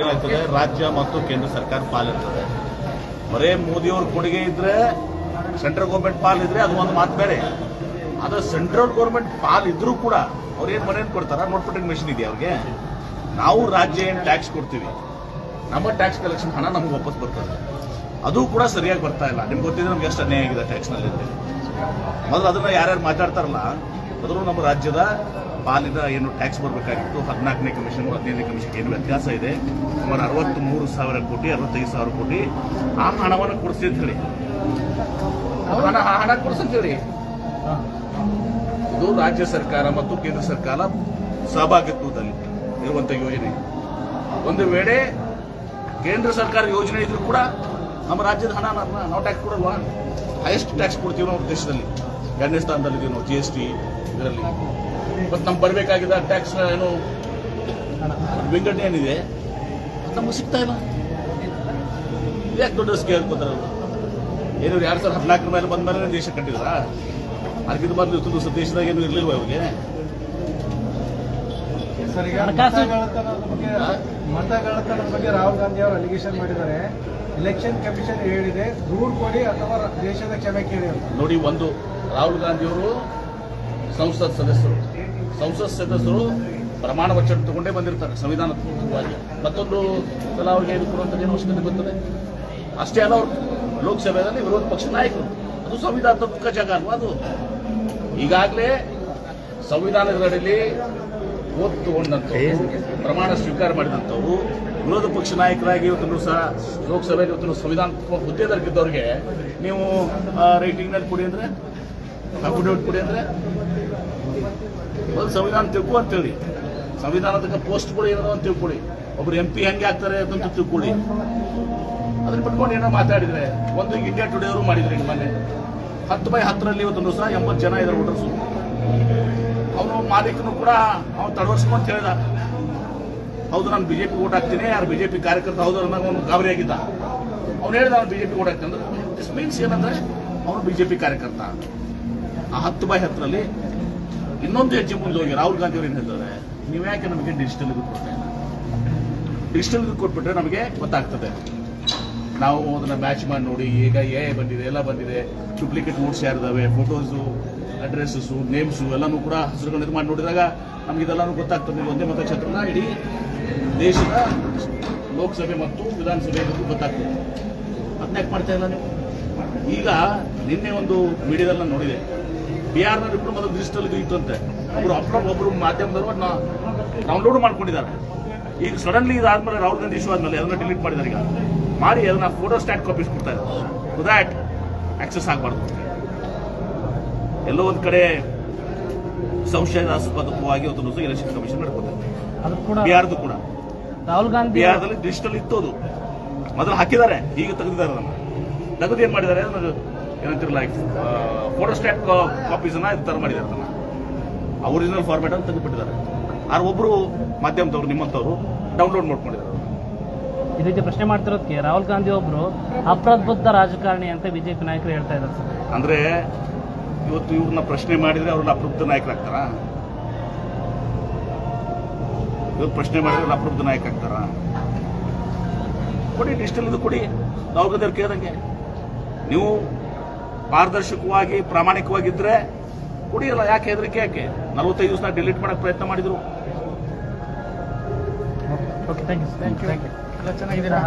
ಏನಾಗ್ತದೆ, ರಾಜ್ಯ ಮತ್ತು ಕೇಂದ್ರ ಸರ್ಕಾರ ಪಾಲಿರ್ತದೆ. ಬರೇ ಮೋದಿಯವ್ರ ಕೊಡುಗೆ ಇದ್ರೆ, ಸೆಂಟ್ರಲ್ ಗೌರ್ಮೆಂಟ್ ಪಾಲ್ ಇದ್ರೆ ಅದು ಒಂದು ಮಾತು ಬೇರೆ. ಆದ್ರೆ ಸೆಂಟ್ರಲ್ ಗೌರ್ಮೆಂಟ್ ಪಾಲ್ ಇದ್ರೂ ಕೂಡ ಅವ್ರೇನು ಮನೇನು ಕೊಡ್ತಾರ, ನೋಟ್ ಪುಟಿಂಗ್ ಮೆಷಿನ್ ಇದೆಯಾ ಅವ್ರಿಗೆ? ನಾವು ರಾಜ್ಯ ಏನು ಟ್ಯಾಕ್ಸ್ ಕೊಡ್ತೀವಿ, ನಮ್ಮ ಟ್ಯಾಕ್ಸ್ ಕಲೆಕ್ಷನ್ ಹಣ ನಮ್ಗೆ ವಾಪಸ್ ಬರ್ತದೆ. ಅದು ಕೂಡ ಸರಿಯಾಗಿ ಬರ್ತಾ ಇಲ್ಲ. ನಿಮ್ಗೆ ಗೊತ್ತಿದ್ರೆ ನಮ್ಗೆ ಎಷ್ಟು ಅನ್ಯಾಯ ಆಗಿದೆ ಟ್ಯಾಕ್ಸ್ನಲ್ಲಿ. ಮೊದಲು ಅದನ್ನ ಯಾರ್ಯಾರು ಮಾತಾಡ್ತಾರಲ್ಲ, ಅದ್ರೂ ನಮ್ಮ ರಾಜ್ಯದ ಪಾಲಿನ ಏನು ಟ್ಯಾಕ್ಸ್ ಬರಬೇಕಾಗಿತ್ತು 14ನೇ ಕಮಿಷನ್ 15ನೇ ಕಮಿಷನ್ ಏನು ವ್ಯತ್ಯಾಸ ಇದೆ. ಸುಮಾರು 63,000 ಕೋಟಿ 65,000 ಕೋಟಿ ಆ ಹಣವನ್ನು ಕೊಡಿಸಿ ಅಂತ ಹೇಳಿ, ಹಣ ಕೊಡಿಸಂತ ಹೇಳಿ. ಇದು ರಾಜ್ಯ ಸರ್ಕಾರ ಮತ್ತು ಕೇಂದ್ರ ಸರ್ಕಾರ ಸಹಭಾಗಿತ್ವದಲ್ಲಿ ಇರುವಂತಹ ಯೋಜನೆ. ಒಂದು ವೇಳೆ ಕೇಂದ್ರ ಸರ್ಕಾರ ಯೋಜನೆ ಇದ್ರೂ ಕೂಡ ನಮ್ಮ ರಾಜ್ಯದ ಹಣ ನಾವು ಟ್ಯಾಕ್ಸ್ ಕೊಡಲ್ವಾ? ಹೈಯೆಸ್ಟ್ ಟ್ಯಾಕ್ಸ್ ಕೊಡ್ತೀವಿ ನಾವು ದೇಶದಲ್ಲಿ, 2ನೇ ಸ್ಥಾನದಲ್ಲಿದ್ದೀವಿ ನಾವು GST ಇದರಲ್ಲಿ. ಮತ್ತು ನಮ್ಗೆ ಬರಬೇಕಾಗಿದ್ದ ಟ್ಯಾಕ್ಸ್ ಏನು ವಿಂಗಡಣೆ ಏನಿದೆ ಅದು ನಮ್ಗೆ ಸಿಗ್ತಾ ಇಲ್ಲ. ಯಾಕೆ ದೊಡ್ಡ ಸ್ಕೇಲ್ ಹೇಳ್ಕೊತಾರೆ? ಏನು 2014 ಮೇಲೆ ಬಂದ ಮೇಲೆ ದೇಶ ಕಟ್ಟಿದ್ರ? ಅದಕ್ಕಿಂತ ಬಂದು ದೇಶದಾಗ ಏನು ಇರಲಿಲ್ವ ಅವ್ರಿಗೆ? ಮತಗಳ್ಳತನದ ಬಗ್ಗೆ ರಾಹುಲ್ ಗಾಂಧಿ ಅವರು ಅಲಿಗೇಷನ್ ಮಾಡಿದ್ದಾರೆ. ಎಲೆಕ್ಷನ್ ಕಮಿಷನ್ ಹೇಳಿದೆ ದೂರು ಕೊಡಿ ಅಥವಾ ದೇಶದ ಕ್ಷಮೆ ಕೇಳಿ ಅಂತ. ನೋಡಿ, ಒಂದು ರಾಹುಲ್ ಗಾಂಧಿಯವರು ಸಂಸತ್ ಸದಸ್ಯರು ಪ್ರಮಾಣ ವಚನ ತಗೊಂಡೇ ಬಂದಿರ್ತಾರೆ ಸಂವಿಧಾನಾತ್ಮಕವಾಗಿ. ಮತ್ತೊಂದು ಸಲ ಅವ್ರಿಗೆ ಏನು ಕೊಡುವಂಥದ್ದು ಏನು ಅವಶ್ಯಕತೆ ಬರ್ತದೆ? ಅಷ್ಟೇ ಅಲ್ಲ, ಅವರು ಲೋಕಸಭೆಯಲ್ಲಿ ವಿರೋಧ ಪಕ್ಷ ನಾಯಕರು. ಅದು ಸಂವಿಧಾನಾತ್ಮಕ ಜಾಗ ಅಲ್ವಾ ಅದು? ಈಗಾಗಲೇ ಸಂವಿಧಾನದಲ್ಲಿ ಓದ್ ತಗೊಂಡಂಥವ್ರು, ಪ್ರಮಾಣ ಸ್ವೀಕಾರ ಮಾಡಿದಂಥವ್ರು, ವಿರೋಧ ಪಕ್ಷ ನಾಯಕರಾಗಿ ಇವತ್ತು ಸಹ ಲೋಕಸಭೆಯಲ್ಲಿ ಇವತ್ತು ಸಂವಿಧಾನಾತ್ಮಕ ಹುದ್ದೆದಲ್ಲಿದ್ದವ್ರಿಗೆ ನೀವು ರೈಟಿಂಗ್ನಲ್ಲಿ ಕೊಡಿ ಅಂದ್ರೆ, ಅಫಿಡವಿಟ್ ಕೊಡಿ ಅಂದ್ರೆ, ಒಂದು ಸಂವಿಧಾನ ತಿಳ್ಕೊ ಅಂತೇಳಿ, ಸಂವಿಧಾನದ ಪೋಸ್ಟ್ಗಳು ಏನಾದ್ರು ಅಂತ ತಿಳ್ಕೊಳ್ಳಿ, ಒಬ್ರು MP ಹೆಂಗೆ ಆಗ್ತಾರೆ ಅಂತ ತಿಳ್ಕೊಳ್ಳಿ. ಅದ್ರ ಬಿಟ್ಕೊಂಡು ಏನೋ ಮಾತಾಡಿದ್ರೆ, ಒಂದು ಇಂಡಿಯಾ ಟುಡೇ ಅವರು ಮಾಡಿದ್ರಿ ಮೊನ್ನೆ 10/10ರಲ್ಲಿ ಇವತ್ತೊಂದು ಸಹ 80 ಜನ ಇದ್ದಾರೆ ವೋಟರ್ಸು. ಅವನು ಮಾಲೀಕನು ಕೂಡ ಅವನು ತಡವರ್ಸ್ಕೊಂತ ಹೇಳಿದ, ಹೌದು ನಾನು BJP ಓಟ್ ಹಾಕ್ತೀನಿ, ಯಾರು BJP ಕಾರ್ಯಕರ್ತ ಹೌದು ಅನ್ನೋ ಅವನು ಗಾಬರಿ ಆಗಿದ್ದ. ಅವ್ನು ಹೇಳಿದ ಅವನು BJP ಓಟ್ ಹಾಕ್ತಾನೆ ಅಂದ್ರೆ, ದಿಸ್ ಮೀನ್ಸ್ ಏನಂದ್ರೆ ಅವನು BJP ಕಾರ್ಯಕರ್ತ. ಆ 10/10ರಲ್ಲಿ ಇನ್ನೊಂದು ಹೆಜ್ಜೆ ಮುಂದೆ ಹೋಗಿ ರಾಹುಲ್ ಗಾಂಧಿ ಅವರು ಏನು ಹೇಳ್ತಾರೆ, ನೀವು ಯಾಕೆ ನಮಗೆ ಡಿಜಿಟಲ್ ಇದು ಕೊಡ್ತಾ ಇಲ್ಲ? ಡಿಜಿಟಲ್ ಇದು ಕೊಟ್ಬಿಟ್ರೆ ನಮಗೆ ಗೊತ್ತಾಗ್ತದೆ, ನಾವು ಅದನ್ನ ಮ್ಯಾಚ್ ಮಾಡಿ ನೋಡಿ. ಈಗ AI ಬಂದಿದೆ, ಎಲ್ಲ ಬಂದಿದೆ, ಡೂಪ್ಲಿಕೇಟ್ ನೋಟ್ಸ್ ಯಾರಿದಾವೆ, ಫೋಟೋಸು, ಅಡ್ರೆಸ್ಸು, ನೇಮ್ಸು ಎಲ್ಲನೂ ಕೂಡ ಹೆಸರುಗಳನ್ನ ಇದು ಮಾಡಿ ನೋಡಿದಾಗ ನಮ್ಗೆ ಇದೆಲ್ಲನೂ ಗೊತ್ತಾಗ್ತದೆ. ನೀವು ಒಂದೇ ಮತಕ್ಷೇತ್ರನ ಇಡೀ ದೇಶದ ಲೋಕಸಭೆ ಮತ್ತು ವಿಧಾನಸಭೆ ಗೊತ್ತಾಗ್ತದೆ. ಅದನ್ನ ಯಾಕೆ ಮಾಡ್ತಾ ಇಲ್ಲ ನೀವು? ಈಗ ನಿನ್ನೆ ಒಂದು ಮೀಡಿಯಾದಲ್ಲಿ ನೋಡಿದೆ, ಬಿಹಾರ್ನಲ್ಲಿ ಕೂಡ ಮೊದಲು ಡಿಜಿಟಲ್ ಇದು ಇತ್ತಂತೆ. ಒಬ್ಬರು ಮಾಧ್ಯಮದವರು ಅದನ್ನ ಡೌನ್ಲೋಡ್ ಮಾಡ್ಕೊಂಡಿದ್ದಾರೆ. ಈಗ ಸಡನ್ಲಿ ಇದಾದ್ಮೇಲೆ ರಾಹುಲ್ ಗಾಂಧಿ ಇಶ್ಯೂ ಆದ್ಮೇಲೆ ಅದನ್ನ ಡಿಲೀಟ್ ಮಾಡಿದ್ದಾರೆ. ಈಗ ಮಾಡಿ ಅದನ್ನ ಫೋಟೋ ಸ್ಟ್ಯಾಟ್ ಕಾಪೀಸ್ ಕೊಡ್ತಾ ಇದ್ದಾರೆ. ದ್ಯಾಟ್ ಆಕ್ಸೆಸ್ ಆಗಬಾರ್ದು. ಎಲ್ಲೋ ಒಂದು ಕಡೆ ಸಂಶಯಾಸ್ಪದವಾಗಿ ಒಂದು ಎಲೆಕ್ಷನ್ ಕಮಿಷನ್ ನಡ್ಕೊತಾರೆ. ಬಿಹಾರದು ಕೂಡ ರಾಹುಲ್ ಗಾಂಧಿ ಬಿಹಾರದಲ್ಲಿ ಡಿಜಿಟಲ್ ಇತ್ತು, ಅದು ಮೊದಲು ಹಾಕಿದ್ದಾರೆ, ಈಗ ತೆಗೆದಿದ್ದಾರೆ. ಅದನ್ನ ತೆಗೆದು ಏನ್ ಮಾಡಿದ್ದಾರೆ, ಏನಂತಿರಲ್ಲ, ಫೋಟೋ ಸ್ಟ್ಯಾಟ್ ಕಾಪೀಸ್ ಅನ್ನ ತರ ಮಾಡಿದ್ದಾರೆ. ಅದನ್ನ ಒರಿಜಿನಲ್ ಫಾರ್ಮ್ಯಾಟ್ ಅಂತ ತೆಗೆದುಬಿಟ್ಟಿದ್ದಾರೆ. ಆದ್ರೆ ಒಬ್ರು ಮಾಧ್ಯಮದವರು ನಿಮ್ಮಂತವ್ರು ಡೌನ್ಲೋಡ್ ಮಾಡ್ಕೊಂಡಿದ್ದಾರೆ. ಈ ರೀತಿ ಪ್ರಶ್ನೆ ಮಾಡ್ತಿರೋದಕ್ಕೆ ರಾಹುಲ್ ಗಾಂಧಿ ಒಬ್ರು ಅಪ್ರಬುದ್ಧ ರಾಜಕಾರಣಿ ಅಂತ BJP ನಾಯಕರು ಹೇಳ್ತಾ ಇದ್ದಾರೆ ಸರ್. ಅಂದ್ರೆ ಇವತ್ತು ಇವ್ರನ್ನ ಪ್ರಶ್ನೆ ಮಾಡಿದ್ರೆ ಅವ್ರನ್ನ ಅಪ್ರಬುದ್ಧ ನಾಯಕರಾಗ್ತಾರ? ಇವ್ರು ಪ್ರಶ್ನೆ ಮಾಡಿದ್ರೆ ಅಪ್ರಬುದ್ಧ ನಾಯಕ ಆಗ್ತಾರ? ಕೊಡಿ, ಡಿಜಿಟಲ್ ಇದು ಕೊಡಿ. ರಾಹುಲ್ ಗಾಂಧಿ ಅವ್ರು ಕೇಳಿದಂಗೆ ನೀವು ಪಾರದರ್ಶಕವಾಗಿ ಪ್ರಾಮಾಣಿಕವಾಗಿದ್ರೆ ಕೊಡಿ. ಅಲ್ಲ, ಯಾಕೆ ಹೆದರಿಕೆ? ಯಾಕೆ 45 ದಿವಸ ಡಿಲೀಟ್ ಮಾಡಕ್ಕೆ ಪ್ರಯತ್ನ ಮಾಡಿದ್ರು? Okay, thank you. ಎಲ್ಲ ಚೆನ್ನಾಗಿದ್ದೀರಾ?